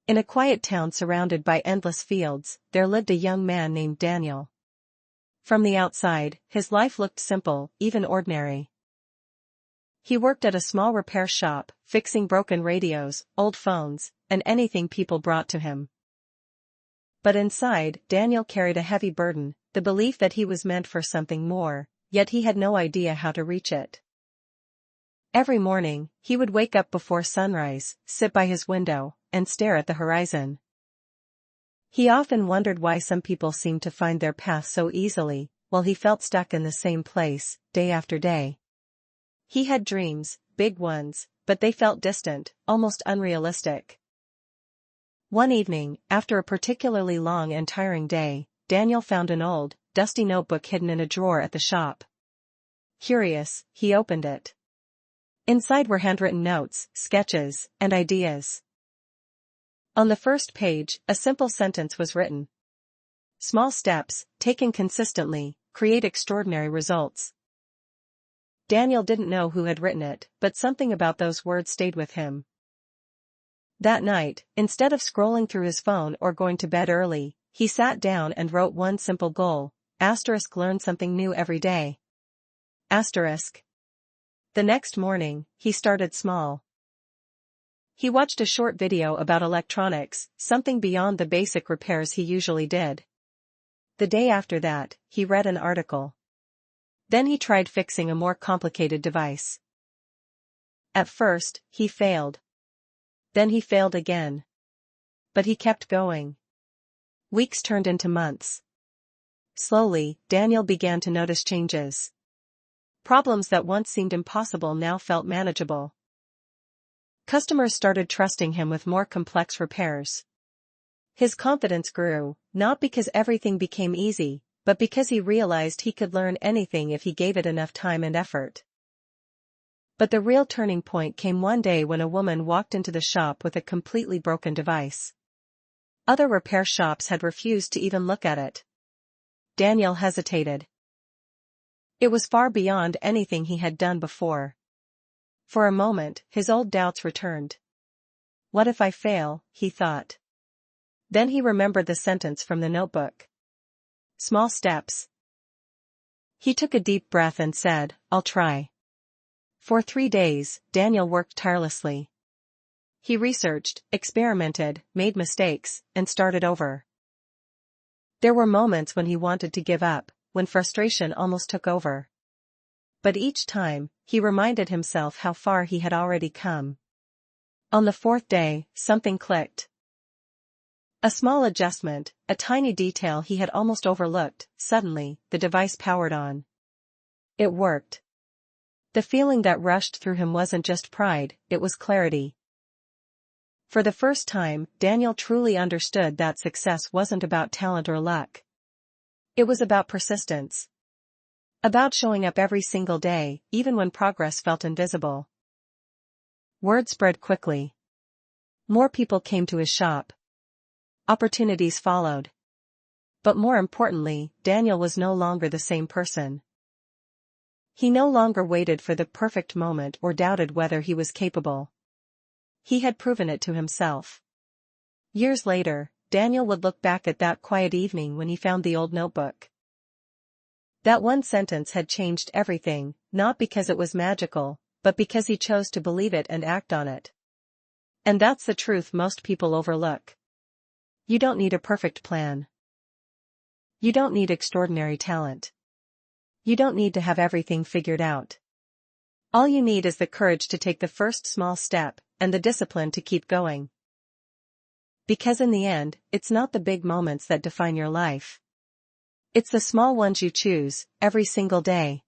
In a quiet town surrounded by endless fields, there lived a young man named Daniel. From the outside, his life looked simple, even ordinary. He worked at a small repair shop, fixing broken radios, old phones, and anything people brought to him. But inside, Daniel carried a heavy burden, the belief that he was meant for something more, yet he had no idea how to reach it. Every morning, he would wake up before sunrise, sit by his window, and stare at the horizon. He often wondered why some people seemed to find their path so easily, while he felt stuck in the same place, day after day. He had dreams, big ones, but they felt distant, almost unrealistic. One evening, after a particularly long and tiring day, Daniel found an old, dusty notebook hidden in a drawer at the shop. Curious, he opened it. Inside were handwritten notes, sketches, and ideas. On the first page, a simple sentence was written. Small steps, taken consistently, create extraordinary results. Daniel didn't know who had written it, but something about those words stayed with him. That night, instead of scrolling through his phone or going to bed early, he sat down and wrote one simple goal, learn something new every day. The next morning, he started small. He watched a short video about electronics, something beyond the basic repairs he usually did. The day after that, he read an article. Then he tried fixing a more complicated device. At first, he failed. Then he failed again. But he kept going. Weeks turned into months. Slowly, Daniel began to notice changes. Problems that once seemed impossible now felt manageable. Customers started trusting him with more complex repairs. His confidence grew, not because everything became easy, but because he realized he could learn anything if he gave it enough time and effort. But the real turning point came one day when a woman walked into the shop with a completely broken device. Other repair shops had refused to even look at it. Daniel hesitated. It was far beyond anything he had done before. For a moment, his old doubts returned. What if I fail, he thought. Then he remembered the sentence from the notebook. Small steps. He took a deep breath and said, I'll try. For 3 days, Daniel worked tirelessly. He researched, experimented, made mistakes, and started over. There were moments when he wanted to give up, when frustration almost took over. But each time, he reminded himself how far he had already come. On the 4th day, something clicked. A small adjustment, a tiny detail he had almost overlooked. Suddenly, the device powered on. It worked. The feeling that rushed through him wasn't just pride, it was clarity. For the first time, Daniel truly understood that success wasn't about talent or luck. It was about persistence. About showing up every single day, even when progress felt invisible. Word spread quickly. More people came to his shop. Opportunities followed. But more importantly, Daniel was no longer the same person. He no longer waited for the perfect moment or doubted whether he was capable. He had proven it to himself. Years later, Daniel would look back at that quiet evening when he found the old notebook. That one sentence had changed everything, not because it was magical, but because he chose to believe it and act on it. And that's the truth most people overlook. You don't need a perfect plan. You don't need extraordinary talent. You don't need to have everything figured out. All you need is the courage to take the first small step, and the discipline to keep going. Because in the end, it's not the big moments that define your life. It's the small ones you choose, every single day.